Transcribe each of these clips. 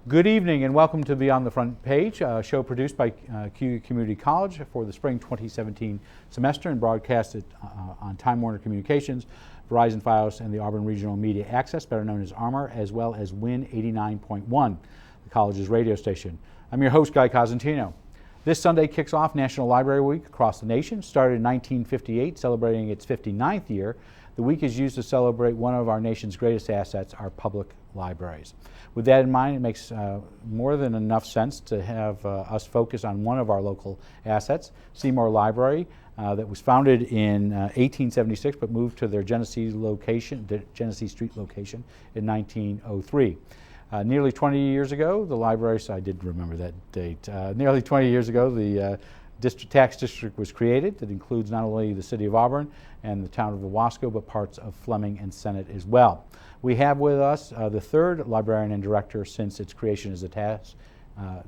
Good evening and welcome to Beyond the Front Page, a show produced by CUE Community College for the spring 2017 semester and broadcasted on Time Warner Communications, Verizon Fios, and the Auburn Regional Media Access, better known as ARMOR, as well as WIN 89.1, the college's radio station. I'm your host, Guy Cosentino. This Sunday kicks off National Library Week across the nation. Started in 1958, celebrating its 59th year. The week is used to celebrate one of our nation's greatest assets, our public libraries. With that in mind, it makes more than enough sense to have us focus on one of our local assets, SEYMOUR Library, that was founded in 1876 but moved to their Genesee Street location in 1903. Nearly 20 years ago, the library, so I did remember that date, nearly 20 years ago, the tax district was created that includes not only the city of Auburn and the town of Owasco, but parts of Fleming and Senate as well. We have with us the third librarian and director since its creation as a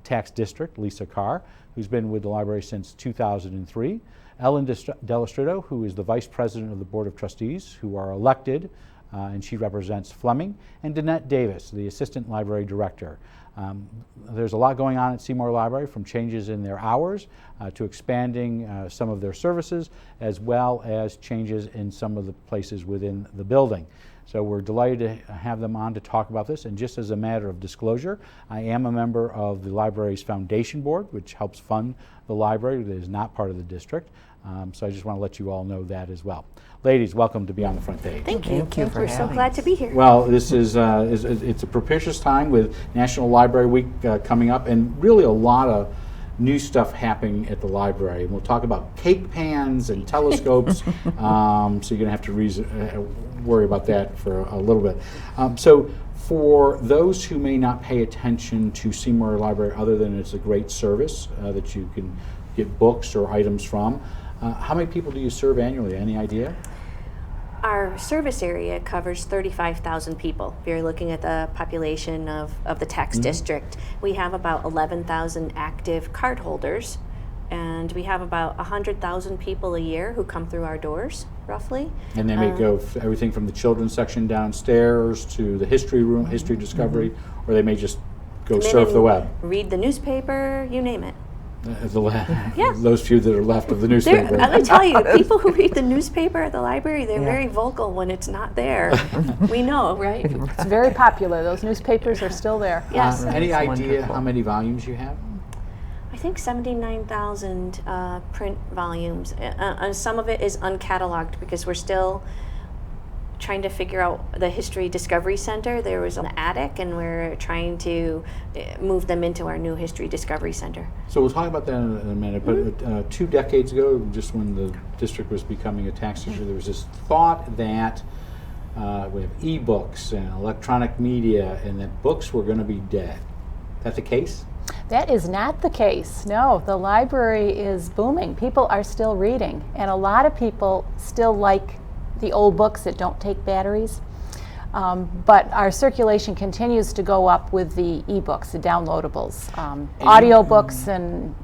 tax district, Lisa CARR, who's been with the library since 2003. Ellen Dello, who is the vice president of the Board of Trustees, who are elected, and she represents Fleming, and Dannette Davis, the assistant library director. There's a lot going on at SEYMOUR Library, from changes in their hours to expanding some of their services, as well as changes in some of the places within the building. So we're delighted to have them on to talk about this. And just as a matter of disclosure, I am a member of the library's foundation board, which helps fund the library that is not part of the district. So I just want to let you all know that as well. Ladies, welcome to Beyond the Front Page. Thank you. We're so glad to be here. Well, this is it's a propitious time with National Library Week coming up, and really a lot of new stuff happening at the library. And we'll talk about cake pans and telescopes, so you're going to have to worry about that for a little bit. So for those who may not pay attention to SEYMOUR Library, other than it's a great service that you can get books or items from, how many people do you serve annually? Any idea? Our service area covers 35,000 people. If you're looking at the population of the tax district, we have about 11,000 active card holders, and we have about 100,000 people a year who come through our doors, roughly. And they may go everything from the children's section downstairs to the history room, history discovery, or they may just go surf the web. Read the newspaper, you name it. Those few that are left of the newspaper. Let me tell you, people who read the newspaper at the library, they're very vocal when it's not there. We know, right? It's very popular. Those newspapers are still there. Yes. Any idea how many volumes you have? I think 79,000 print volumes. Some of it is uncatalogued because we're still trying to figure out the History Discovery Center. There was an attic, and we're trying to move them into our new History Discovery Center. So we'll talk about that in a minute, but 2 decades ago, just when the district was becoming a tax district, there was this thought that we have e-books and electronic media, and that books were going to be dead. Is that the case? That is not the case. No, the library is booming. People are still reading, and a lot of people still like the old books that don't take batteries. But our circulation continues to go up with the e-books, the downloadables, audio books, and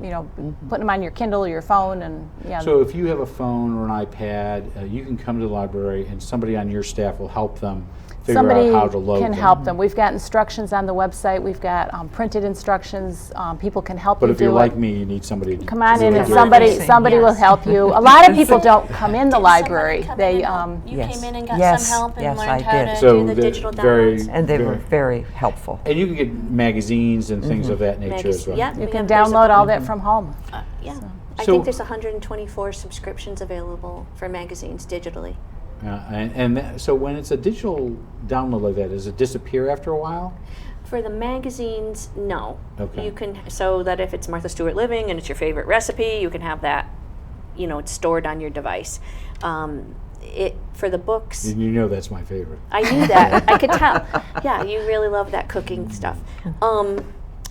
putting them on your Kindle or your phone. And So if you have a phone or an iPad, you can come to the library, and somebody on your staff will help them figure out how to load them. Somebody can help them. We've got instructions on the website. We've got printed instructions. People can help you do it. But if you're like me, you need somebody to come on in, and somebody will help you. A lot of people don't come in the library. They you came in and got some help and learned how to do the digital downloads. And they were very helpful. And you can get magazines and things of that nature as well. Yeah, you can download all that from home. I think there's 124 subscriptions available for magazines digitally. So when it's a digital download like that, does it disappear after a while? For the magazines, no. Okay. You can, so that if it's Martha Stewart Living and it's your favorite recipe, you can have that, it's stored on your device. For the books, and you know that's my favorite. I knew that. I could tell. Yeah, you really love that cooking stuff.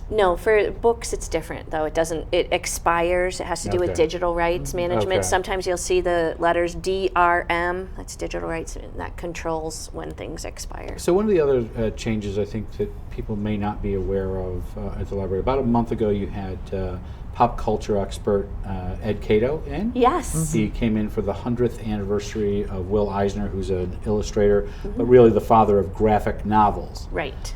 No, for books it's different though. It expires. It has to do with digital rights management. Sometimes you'll see the letters DRM, that's digital rights, and that controls when things expire. So one of the other changes I think that people may not be aware of at the library, about a month ago you had pop culture expert Ed Cato in. Yes. He came in for the 100th anniversary of Will Eisner, who's an illustrator, but really the father of graphic novels. Right.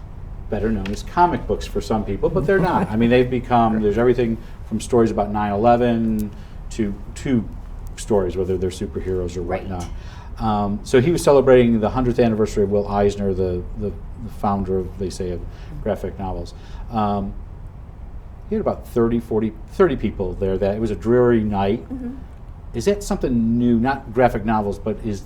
better known as comic books for some people, but they're not. I mean, they've become, there's everything from stories about 9/11 to stories, whether they're superheroes or whatnot. So he was celebrating the 100th anniversary of Will Eisner, the founder of, they say, of graphic novels. He had about 30 people there. That it was a dreary night. Is that something new? Not graphic novels, but is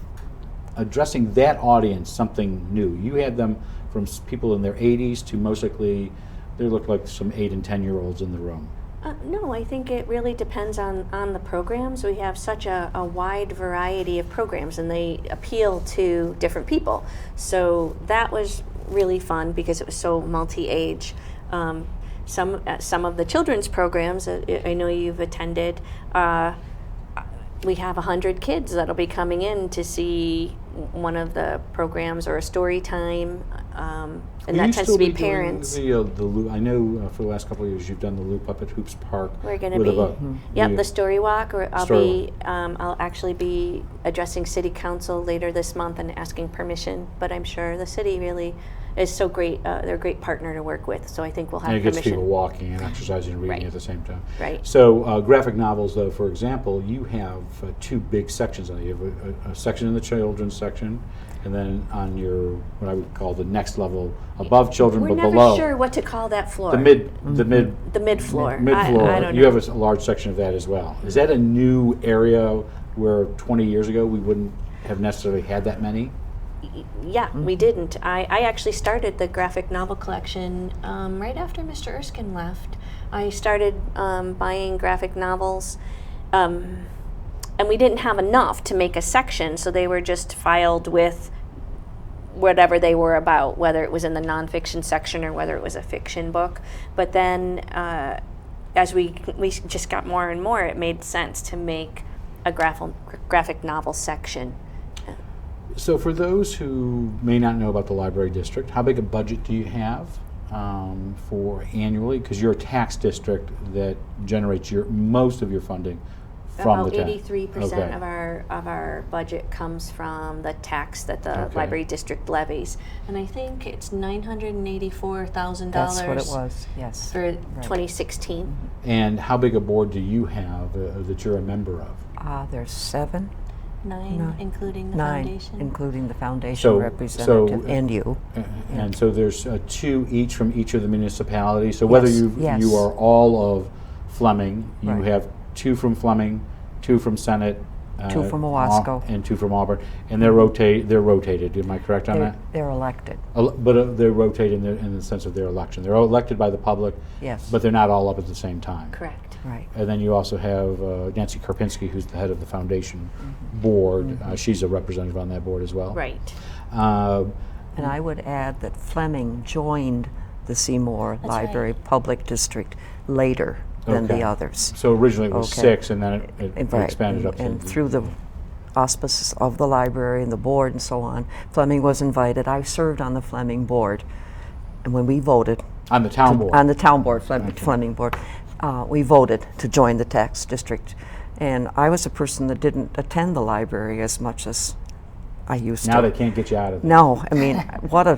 addressing that audience something new? You had them from people in their 80s to most likely, they look like some 8 and 10-year-olds in the room. No, I think it really depends on the programs. We have such a wide variety of programs, and they appeal to different people. So that was really fun because it was so multi-age. Some of the children's programs, I know you've attended, we have 100 kids that'll be coming in to see one of the programs or a story time, and that tends to be parents. I know for the last couple of years you've done the Lou Puppet Hoops Park. We're going to be, the story walk. I'll actually be addressing City Council later this month and asking permission. But I'm sure the city really is so great. They're a great partner to work with. So I think we'll have permission. And it gets people walking and exercising and reading at the same time. Right. So graphic novels, though, for example, you have 2 big sections on it. You have a section in the children's section, and then on your, what I would call the next level above children, but below. We're never sure what to call that floor. The mid floor. Mid floor. I don't you know. have a large section of that as well. Is that a new area where 20 years ago we wouldn't have necessarily had that many? Yeah, we didn't. I actually started the graphic novel collection right after Mr. Erskine left. I started buying graphic novels, and we didn't have enough to make a section, so they were just filed with whatever they were about, whether it was in the nonfiction section or whether it was a fiction book. But then as we just got more and more, it made sense to make a graphic novel section. So for those who may not know about the library district, how big a budget do you have for annually? Because you're a tax district that generates most of your funding from the tax. About 83% of our budget comes from the tax that the library district levies, and I think it's $984,000. That's what it was. Yes. For 2016. And how big a board do you have that you're a member of? There's 7. 9, including the 9, foundation. including the foundation representative and you. And so there's 2 each from each of the municipalities. So whether you are all of Fleming, you have 2 from Fleming, 2 from Senate, 2 from Owasco, and 2 from Auburn, and they're rotated. Am I correct on that? They're elected. But they're rotated in the sense of their election. They're all elected by the public. Yes. But they're not all up at the same time. Correct. Right. And then you also have Nancy Karpinski, who's the head of the foundation board. She's a representative on that board as well. Right. And I would add that Fleming joined the SEYMOUR Library Public District later than the others. So originally it was 6, and then it expanded up. And through the auspices of the library and the board and so on, Fleming was invited. I served on the Fleming board, and when we voted on the town board, Fleming board, we voted to join the tax district. And I was a person that didn't attend the library as much as I used to. Now they can't get you out of there. No, I mean, what a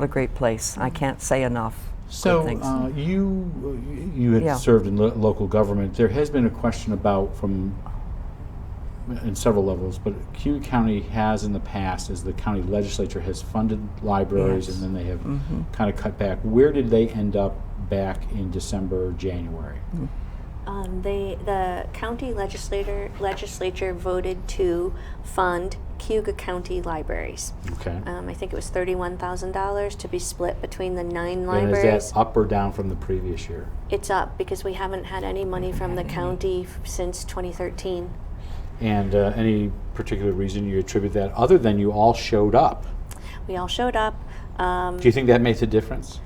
great place. I can't say enough. So you had served in local government. There has been a question about in several levels, but Cuyahoga County has in the past, as the county legislature has funded libraries, and then they have kind of cut back. Where did they end up back in December, January? The county legislature voted to fund Cuyahoga County libraries. Okay. I think it was $31,000 to be split between the 9 And libraries. is that up or down from the previous year? It's up because we haven't had any money from the county since 2013. And any particular reason you attribute that, other than you all showed up? We all showed up. Do you think that makes a difference?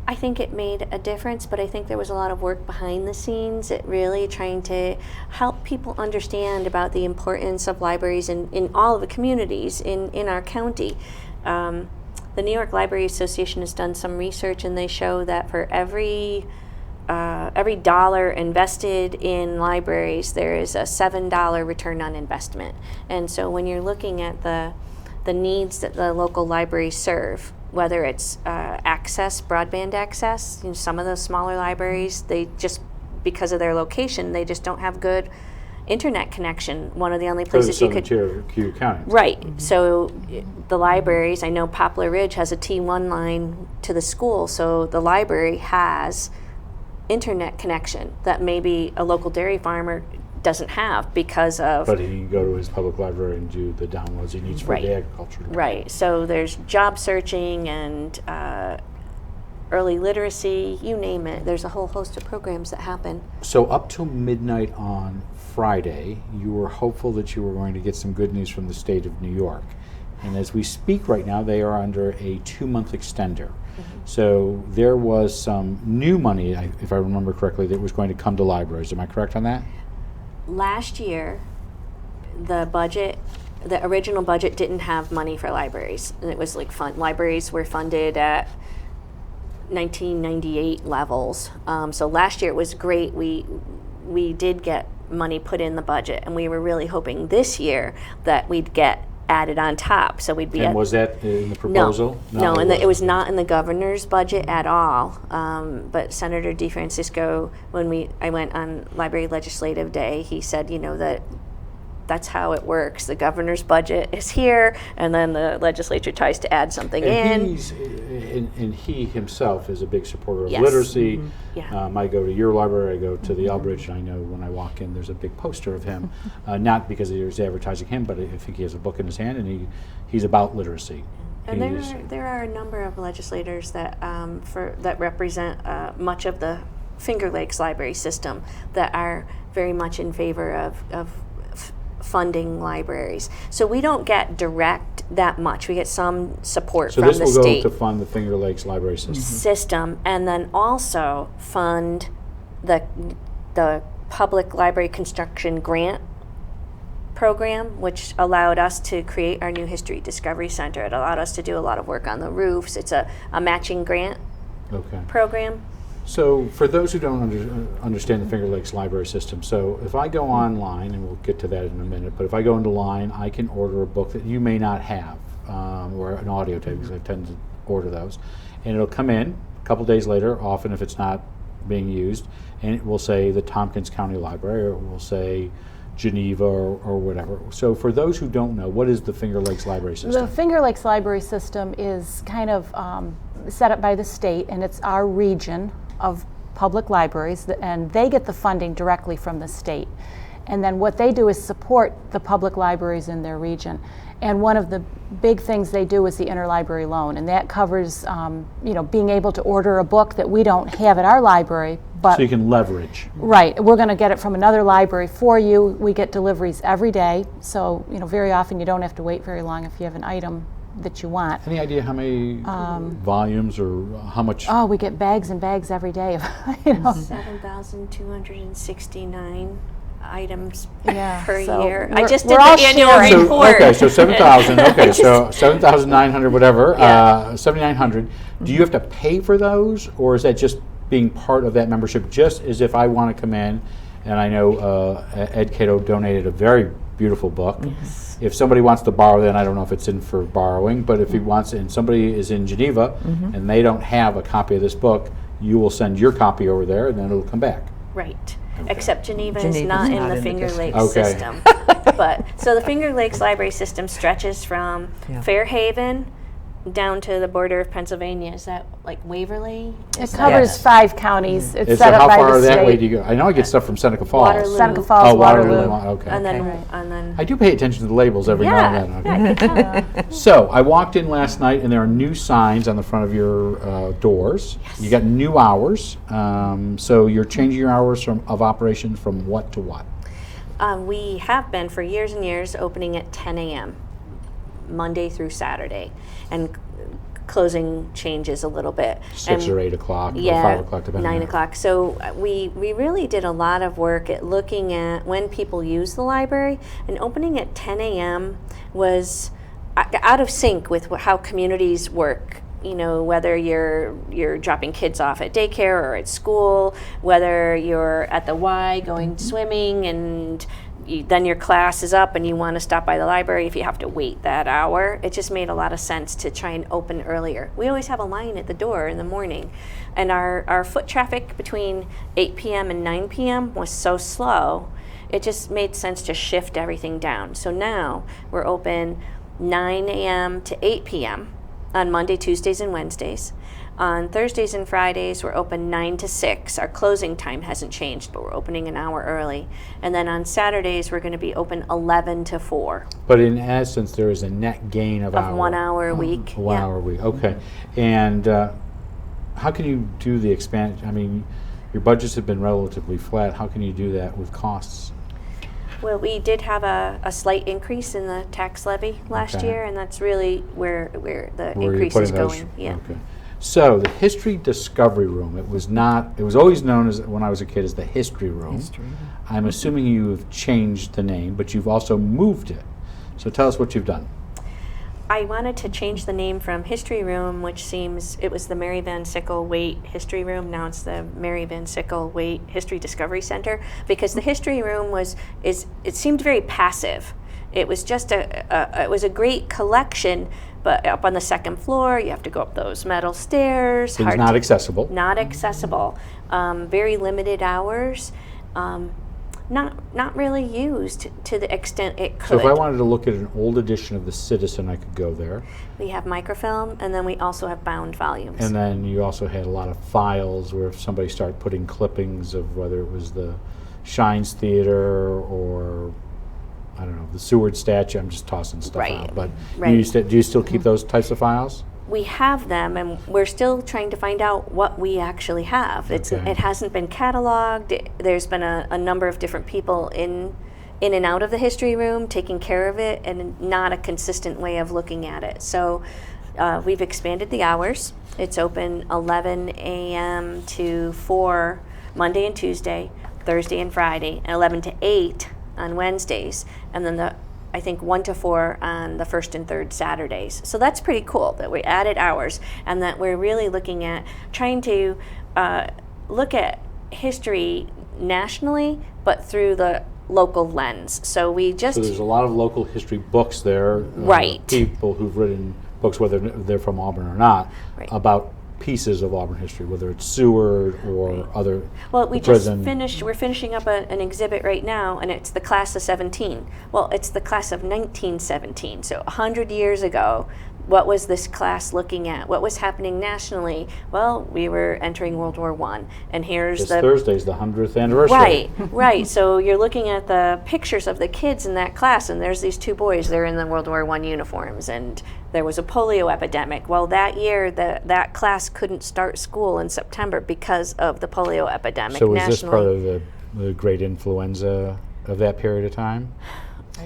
I think it made a difference, but I think there was a lot of work behind the scenes at really trying to help people understand about the importance of libraries in all of the communities in our county. The New York Library Association has done some research, and they show that for every dollar invested in libraries, there is a $7 return on investment. And so when you're looking at the needs that the local libraries serve, whether it's access, broadband access. You know, some of those smaller libraries, they just, because of their location, they just don't have good internet connection. One of the only places you could... Q County. Right. So the libraries, I know Poplar Ridge has a T1 line to the school, so the library has internet connection that maybe a local dairy farmer doesn't have because of... But he can go to his public library and do the downloads he needs for the agriculture. Right. So there's job searching and early literacy, you name it. There's a whole host of programs that happen. So up till midnight on Friday, you were hopeful that you were going to get some good news from the state of New York. And as we speak right now, they are under a 2-month extender. So there was some new money, if I remember correctly, that was going to come to libraries. Am I correct on that? Last year, the original budget didn't have money for libraries. And it was like libraries were funded at 1998 levels. So last year it was great. We did get money put in the budget, and we were really hoping this year that we'd get added on top. So we'd be. And was that in the proposal? No, and it was not in the governor's budget at all. But Senator DeFrancisco, when I went on Library Legislative Day, he said, you know, that's how it works. The governor's budget is here, and then the legislature tries to add something in. And he himself is a big supporter of Yes. literacy. Yeah. I go to your library, I go to the Elbridge, and I know when I walk in there's a big poster of him. Not because there's advertising him, but I think he has a book in his hand, and he's about literacy. And there are a number of legislators that that represent much of the Finger Lakes library system that are very much in favor of funding libraries. So we don't get direct that much. We get some support from the state. So this will go to fund the Finger Lakes library system. And then also fund the public library construction grant program, which allowed us to create our new History Discovery Center. It allowed us to do a lot of work on the roofs. It's a matching grant program. So for those who don't understand the Finger Lakes library system, so if I go online, and we'll get to that in a minute, but if I go into line, I can order a book that you may not have, or an audio tape, because I tend to order those, and it'll come in a couple days later, often if it's not being used, and it will say the Tompkins County Library, or it will say Geneva or whatever. So for those who don't know, what is the Finger Lakes library system? The Finger Lakes library system is kind of set up by the state, and it's our region of public libraries, and they get the funding directly from the state. And then what they do is support the public libraries in their region. And one of the big things they do is the interlibrary loan, and that covers being able to order a book that we don't have at our library. But so you can leverage. Right, we're going to get it from another library for you. We get deliveries every day, so very often you don't have to wait very long if you have an item that you want. Any idea how many volumes or how much? Oh, we get bags and bags every day. 7,269 items per so year. I just did we're the all annual sharing. report. Okay, so 7,000. Okay, so 7,900, whatever. 7,900. Do you have to pay for those, or is that just being part of that membership? Just as if I want to come in, and I know Ed Cato donated a very beautiful book. Yes. If somebody wants to borrow, then I don't know if it's in for borrowing, but if he wants, and somebody is in Geneva and they don't have a copy of this book, you will send your copy over there, and then it'll come back. Right. Okay. Except Geneva is Geneva's not in not the in the Finger district. Lakes Okay. system. But so the Finger Lakes library system stretches from Fairhaven down to the border of Pennsylvania. Is that like Waverly? It covers 5 counties. It's So set up how by far the that way state. do you go? I know I get stuff from Seneca Falls. Waterloo. Seneca Falls, Oh, Waterloo. Okay. And then, Okay. and then I do pay attention to the labels every now and then. Okay. So I walked in last night, and there are new signs on the front of your doors. Yes. You got new hours. So you're changing your hours of operation from what to what? we have been for years and years opening at 10 a.m. Monday through Saturday, and closing changes a little bit. 6 or 8 o'clock, or 5 o'clock, depending. 9 o'clock. So we really did a lot of work at looking at when people use the library, and opening at 10 a.m. was out of sync with how communities work. You know, whether you're dropping kids off at daycare or at school, whether you're at the Y going swimming and then your class is up and you want to stop by the library, if you have to wait that hour, it just made a lot of sense to try and open earlier. We always have a line at the door in the morning, and our foot traffic between 8 p.m. and 9 p.m. was so slow, it just made sense to shift everything down. So now we're open 9 a.m. to 8 p.m. on Monday, Tuesdays, and Wednesdays. On Thursdays and Fridays, we're open 9 to 6. Our closing time hasn't changed, but we're opening an hour early. And then on Saturdays, we're going to be open 11 to 4. But in essence, there is a net gain of 1 hour a week. 1 hour a week, okay. And how can you do the expansion? I mean, your budgets have been relatively flat. How can you do that with costs? Well, we did have a slight increase in the tax levy last Okay. year, and that's really where the Where increase you're is putting those? going. Yeah. Okay. So the History Discovery Room, it was always known as, when I was a kid, as the History Room. I'm assuming you've changed the name, but you've also moved it. So tell us what you've done. I wanted to change the name from History Room, which it was the Mary Van Sickle Waite History Room. Now it's the Mary Van Sickle Waite History Discovery Center, because the History Room it seemed very passive. It was just it was a great collection, but up on the second floor, you have to go up those metal stairs. It's not accessible. Not accessible. Very limited hours. Not really used to the extent it could. So if I wanted to look at an old edition of The Citizen, I could go there. We have microfilm, and then we also have bound volumes. And then you also had a lot of files where if somebody started putting clippings of whether it was the Shines Theater or, I don't know, the Seward statue, I'm just tossing stuff out. But do you still keep those types of files? We have them, and we're still trying to find out what we actually have. It hasn't been cataloged. There's been a number of different people in and out of the History Room taking care of it, and not a consistent way of looking at it. So we've expanded the hours. It's open 11 a.m. to 4 Monday and Tuesday, Thursday and Friday, and 11 to 8 on Wednesdays, and then I think 1 to 4 on the first and third Saturdays. So that's pretty cool that we added hours, and that we're really looking at trying to look at history nationally, but through the local lens. So there's a lot of local history books there. Right. People who've written books, whether they're from Auburn or not, about pieces of Auburn history, whether it's Seward or other. Well, we're finishing up an exhibit right now, and it's the class of 17. Well, it's the class of 1917. So 100 years ago, what was this class looking at? What was happening nationally? Well, we were entering World War I, and here's Thursday's the 100th anniversary. Right, right. So you're looking at the pictures of the kids in that class, and there's these two boys. They're in the World War I uniforms, and there was a polio epidemic. Well, that year, that class couldn't start school in September because of the polio epidemic nationally. So was this part of the great influenza of that period of time?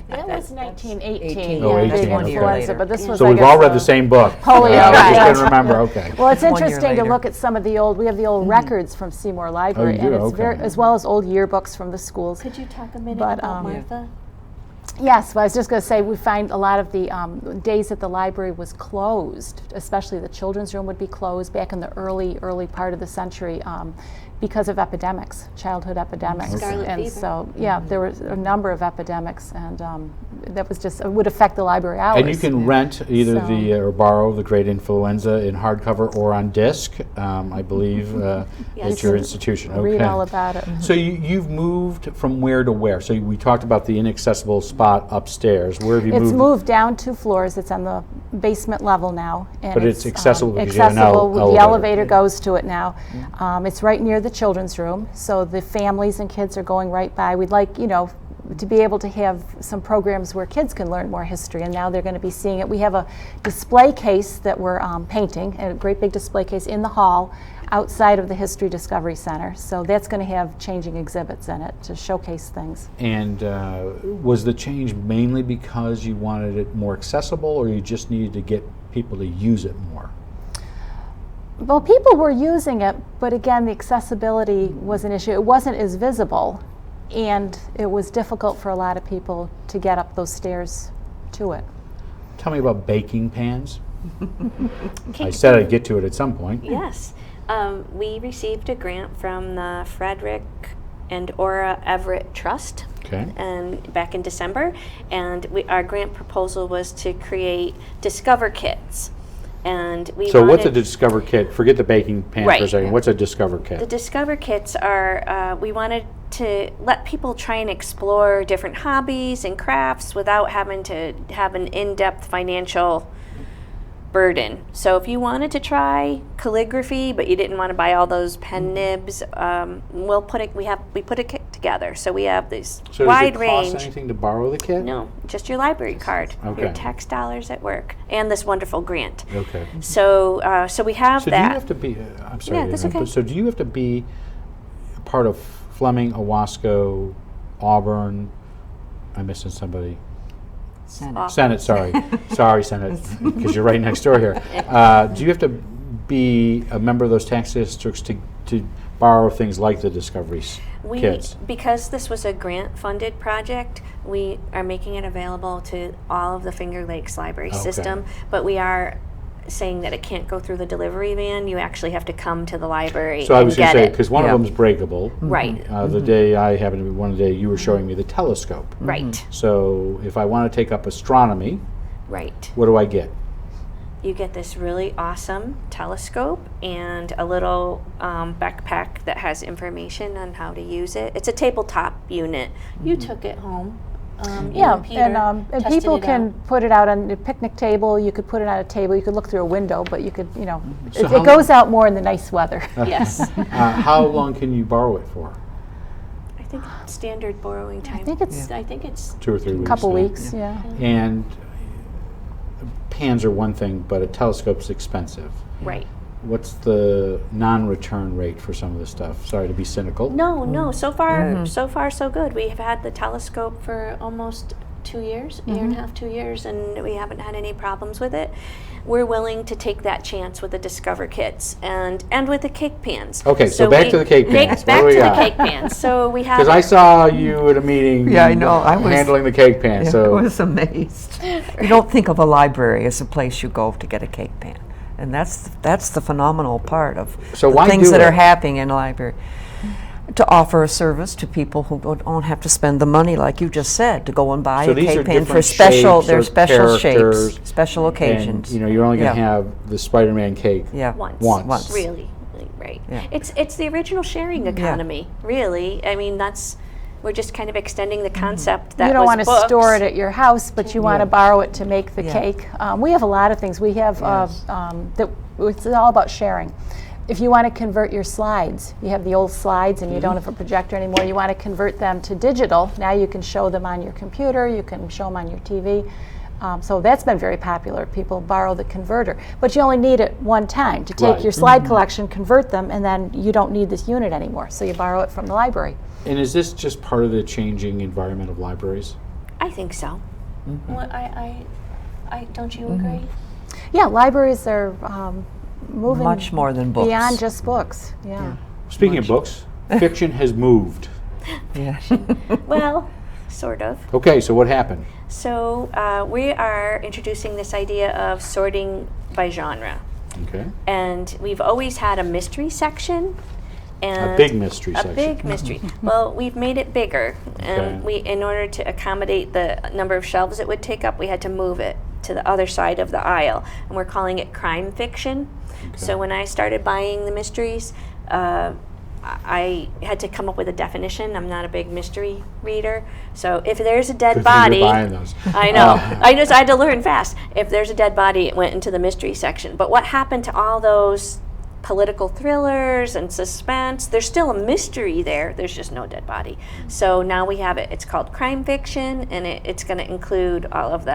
That was 1918. Oh, yeah, 18, big influenza, but this was, So I we've guess, all read the same book. Polio, I right. just didn't remember, okay. Well, it's 1 year interesting to later. look at some of the we have the old records from Seymour Library, you do? and it's Okay. as well as old yearbooks from the schools. Could you talk a minute But, about Martha? Yes, well, I was just going to say we find a lot of the days that the library was closed, especially the children's room would be closed back in the early part of the century because of epidemics, childhood epidemics. Scarlet and fever. so, yeah, there was a number of epidemics, and that was just, it would affect the library hours. And you can rent either So- or borrow the Great Influenza in hardcover or on disc, I believe, at your institution. Okay. Read all about it. So you've moved from where to where? So we talked about the inaccessible spot upstairs. Where have you moved? It's moved down 2 floors. It's on the basement level now. And But it's accessible because you have an accessible. The elevator. elevator goes to it now. It's right near the children's room, so the families and kids are going right by. We'd like, to be able to have some programs where kids can learn more history, and now they're going to be seeing it. We have a display case that we're painting, a great big display case in the hall outside of the History Discovery Center. So that's going to have changing exhibits in it to showcase things. And was the change mainly because you wanted it more accessible, or you just needed to get people to use it more? Well, people were using it, but again, the accessibility was an issue. It wasn't as visible, and it was difficult for a lot of people to get up those stairs to it. Tell me about baking pans. I said I'd get to it at some point. Yes. We received a grant from the Frederick and Aura Everett Trust. Okay. And back in December, and our grant proposal was to create Discover Kits. And we So what's a wanted, Discover Kit? Forget the baking pan for a Right. second. What's a Discover Kit? the Discover Kits are, we wanted to let people try and explore different hobbies and crafts without having to have an in-depth financial burden. So if you wanted to try calligraphy, but you didn't want to buy all those pen nibs, we'll put it. We put a kit together. So we have this So wide does it cost range. anything to borrow the kit? No, just your library card, Okay. your tax dollars at work, and this wonderful grant. Okay. So, so we have So that. do you have to be? I'm sorry. Yeah, to that's interrupt, okay. but so do you have to be part of Fleming, Owasco, Auburn? I'm missing somebody. Senate. Senate, sorry. Sorry, Senate, because you're right next door here. Do you have to be a member of those tax districts to borrow things like the Discoveries kits? Because this was a grant-funded project, we are making it available to all of the Finger Lakes library Okay. system, but we are saying that it can't go through the delivery van. You actually have to come to the library So I and was going get to say, it. because one Yeah. of them's breakable. Right, The day I happened to be, one day you were showing me the telescope. right, So if I want to take up astronomy, right. what do I get? You get this really awesome telescope and a little backpack that has information on how to use it. It's a tabletop unit. You took it home. you Yeah, and Peter and tested people it can out. put it out on the picnic table. You could put it on a table. You could look through a window, but you could, So it how goes out more in the nice weather. Yes. How long can you borrow it for? I think standard borrowing time. think it's- I think it's 2 or 3 weeks? Couple yeah. weeks, yeah. And pans are one thing, but a telescope's expensive. right. What's the non-return rate for some of this stuff? Sorry to be cynical. No, no. So far, so good. We have had the telescope for almost 2 years, year and a half, 2 years, and we haven't had any problems with it. We're willing to take that chance with the Discover kits and with the cake pans. Okay, so back to the cake pans. What Back do we to the got? cake pans. So we have. Because I saw you at a meeting. Yeah, I know. I was- handling the cake pan. Yeah, So I was amazed. You don't think of a library as a place you go to get a cake pan. And that's the phenomenal part of So the why things do that it? are happening in a library. To offer a service to people who don't have to spend the money, like you just said, to go and buy So a these are cake pan for different special. shapes They're or special characters, shapes, special occasions. and you're only going to Yeah. have the Spider-Man cake. Yeah. once. Once. Really, right. Yeah. It's the original sharing economy. Really, I mean we're just kind of extending the concept that You don't was want to books. store it at your house, but you want to borrow it to make the Yeah. cake. We have a lot of things. We have it's all about sharing. If you want to convert your slides, you have the old slides and you don't have a projector anymore, you want to convert them to digital. Now you can show them on your computer, you can show them on your TV. So that's been very popular. People borrow the converter. But you only need it one time to take Right. your slide collection, convert them, and then you don't need this unit anymore. So you borrow it from the library. And is this just part of the changing environment of libraries? I think so. Well, I don't you agree? Yeah, libraries are moving Much more than books. beyond just books. Yeah. Speaking of books, fiction has moved. Yeah. Well, sort of. Okay, so what happened? So we are introducing this idea of sorting by genre, Okay. and we've always had a mystery section. And A big mystery a section. big mystery. Well, we've made it bigger, and Okay. in order to accommodate the number of shelves it would take up, we had to move it to the other side of the aisle, and we're calling it crime fiction. So when I started buying the mysteries, I had to come up with a definition. I'm not a big mystery reader, so if there's a dead Good thing you're body, buying those. I know. I had to learn fast. If there's a dead body, it went into the mystery section. But what happened to all those political thrillers and suspense? There's still a mystery there. There's just no dead body. So now we have it. It's called crime fiction, and it's going to include all of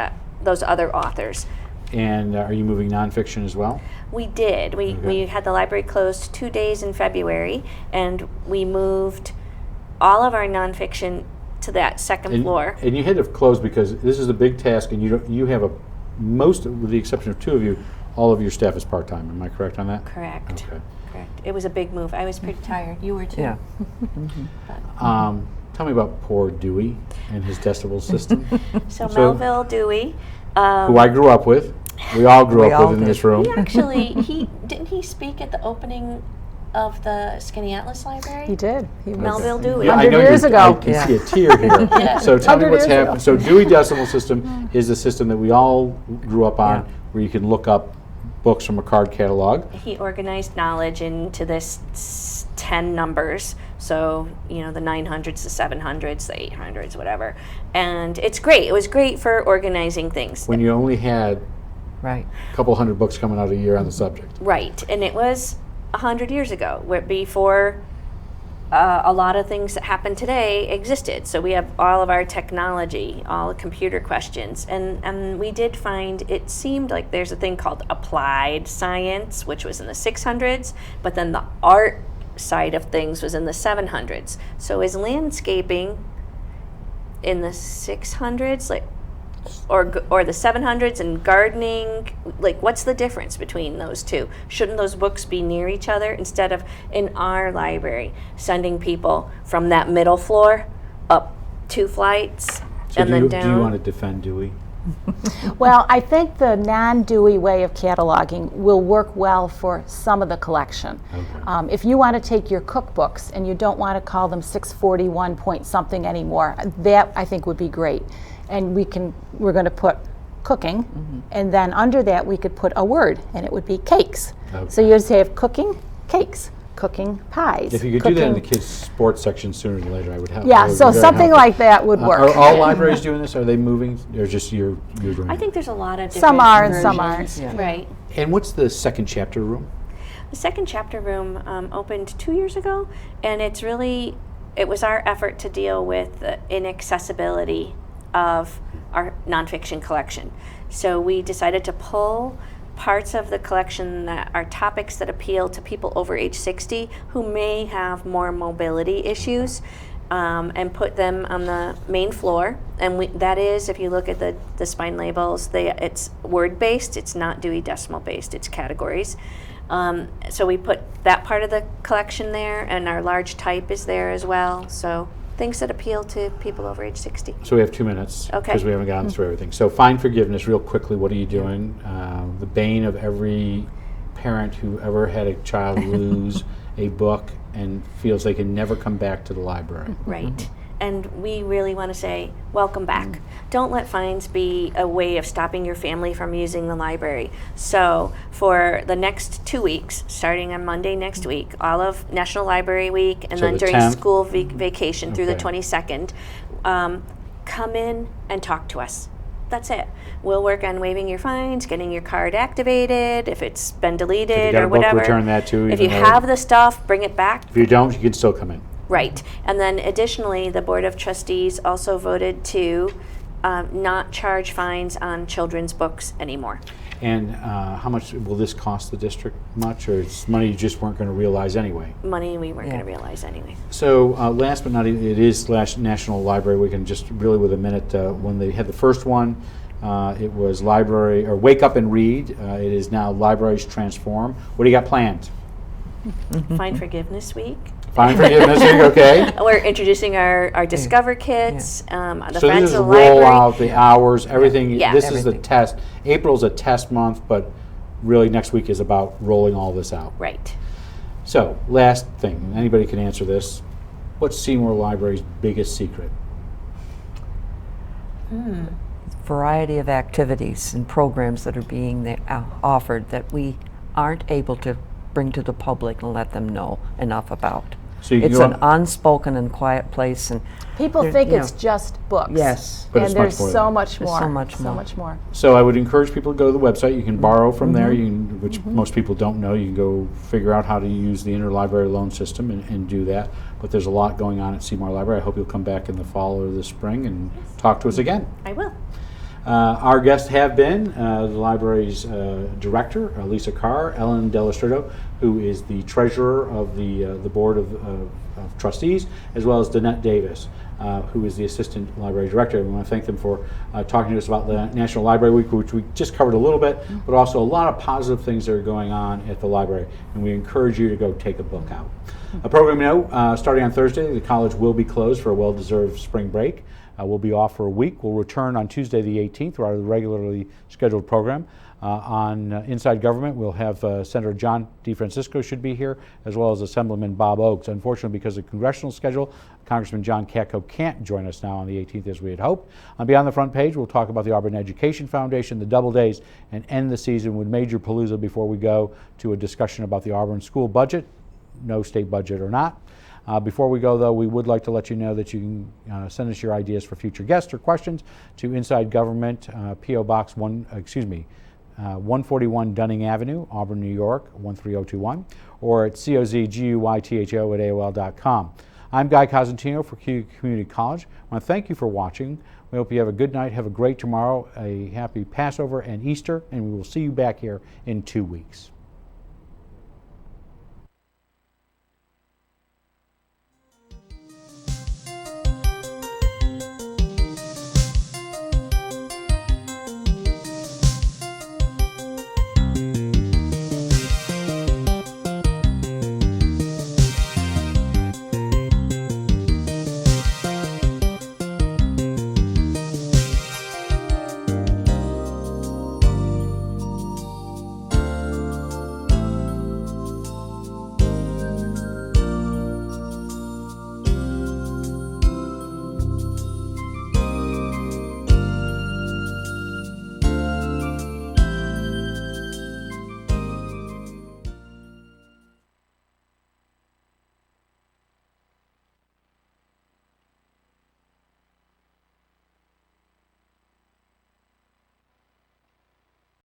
those other authors. And are you moving nonfiction as well? We did. We had the library closed 2 days in February, and we moved all of our nonfiction to that second floor. And you had to close because this is a big task, and you have most, with the exception of 2 of you, all of your staff is part-time. Am I correct on that? Correct. Okay. Correct. It was a big move. I was pretty tired. You were too. Yeah. Tell me about poor Dewey and his decibel system, So So- Melville Dewey. who I grew up with. We all grew We up all with in did. this room. He actually, didn't he speak at the opening of the Skinny Atlas Library? He did. He was Melville Dewey. Yeah, I 100 know years ago. I can see a tear here. So tell me 100 what's years ago. happened. So Dewey Decimal System is a system that we all grew up on, where you can look up books from a card catalog. He organized knowledge into this 10 numbers. So, you know, the 900s, the 700s, the 800s, whatever. And it's great. It was great for organizing things. When you only had Right. a couple hundred books coming out a year on the subject. Right. And it was 100 years ago, where before a lot of things that happen today existed. So we have all of our technology, all the computer questions. And we did find, it seemed like there's a thing called applied science, which was in the 600s, but then the art side of things was in the 700s. So is landscaping in the 600s, like, or the 700s, and gardening, like, what's the difference between those two? Shouldn't those books be near each other instead of in our library sending people from that middle floor up 2 flights So and do then you, down? do you want to defend Dewey? Well, I think the non-Dewey way of cataloging will work well for some of the collection. Okay. If you want to take your cookbooks and you don't want to call them 641 point something anymore, that I think would be great. And we're going to put cooking, and then under that we could put a word, and it would be cakes. Okay. So you'd say of cooking, cakes, cooking, pies. If you could do that in the cooking- kids' sports section sooner than later, I would help. Yeah, so something like that would work. Are all libraries doing this? Are they moving, or just you're doing I it? think there's a lot of different Some are and some versions. aren't. Right. And what's the second chapter room? The second chapter room opened 2 years ago, and it was our effort to deal with the inaccessibility of our nonfiction collection. So we decided to pull parts of the collection that are topics that appeal to people over age 60 who may have more mobility issues, and put them on the main floor. And that is, if you look at the spine labels, it's word-based, it's not Dewey Decimal-based, it's categories. So we put that part of the collection there, and our large type is there as well. So things that appeal to people over age 60. So we have 2 minutes, Okay. because we haven't gotten through everything. So find forgiveness, real quickly, what are you doing? The bane of every parent who ever had a child lose a book and feels they can never come back to the library. Right. And we really want to say, welcome back. Don't let fines be a way of stopping your family from using the library. So for the next 2 weeks, starting on Monday next week, all of National Library Week, and So then the during 10th? school vacation through the Okay. 22nd, come in and talk to us. That's it. We'll work on waiving your fines, getting your card activated, if it's been deleted got or a book, whatever. return that too, If even you though- have the stuff, bring it back. If you don't, you can still come in. Right. And then additionally, the Board of Trustees also voted to not charge fines on children's books anymore. And how much will this cost the district? Much, or it's money you just weren't going to realize anyway? Money we weren't Yeah. going to realize anyway. So last but not least, it is National Library Week, and just really with a minute, when they had the first one, it was library, or Wake Up and Read. It is now Libraries Transform. What do you got planned? Fine Forgiveness Week. Fine Forgiveness Week, okay. We're introducing our Discover Kits, the So Friends this is of the Library. roll out, the hours, everything. Yeah. This is the Everything. test. April's a test month, but really next week is about rolling all this out. Right. So, last thing, anybody can answer this. What's Seymour Library's biggest secret? Variety of activities and programs that are being offered that we aren't able to bring to the public and let them know enough about. So you can It's go an on- unspoken and quiet place, and People there- think you it's know, just books. Yes. But and it's much there's more than so that. much There's more. so much So more. much more. So I would encourage people to go to the website. You can borrow from there, you can, which most people don't know. You can go figure out how to use the interlibrary loan system and do that. But there's a lot going on at Seymour Library. I hope you'll come back in the fall or the spring and talk to us again. I will. Our guests have been the library's director, Lisa CARR, Ellen Dello, who is the treasurer of the board of trustees, as well as Dannette Davis, who is the assistant library director. We want to thank them for talking to us about the National Library Week, which we just covered a little bit, but also a lot of positive things that are going on at the library, and we encourage you to go take a book out. A program note, starting on Thursday, the college will be closed for a well-deserved spring break. We'll be off for a week. We'll return on Tuesday the 18th, our regularly scheduled program. On Inside Government, we'll have Senator John DeFrancisco should be here, as well as Assemblyman Bob Oakes. Unfortunately, because of congressional schedule, Congressman John Katko can't join us now on the 18th as we had hoped. On Beyond the Front Page, we'll talk about the Auburn Education Foundation, the Double Days, and end the season with Major Palooza before we go to a discussion about the Auburn school budget, no state budget or not. Before we go, though, we would like to let you know that you can send us your ideas for future guests or questions to Inside Government, P.O. Box 141 Dunning Avenue, Auburn, New York, 13021, or at cozguytho@aol.com. I'm Guy Cosentino for CUNY Community College. I want to thank you for watching. We hope you have a good night, have a great tomorrow, a happy Passover and Easter, and we will see you back here in 2 weeks.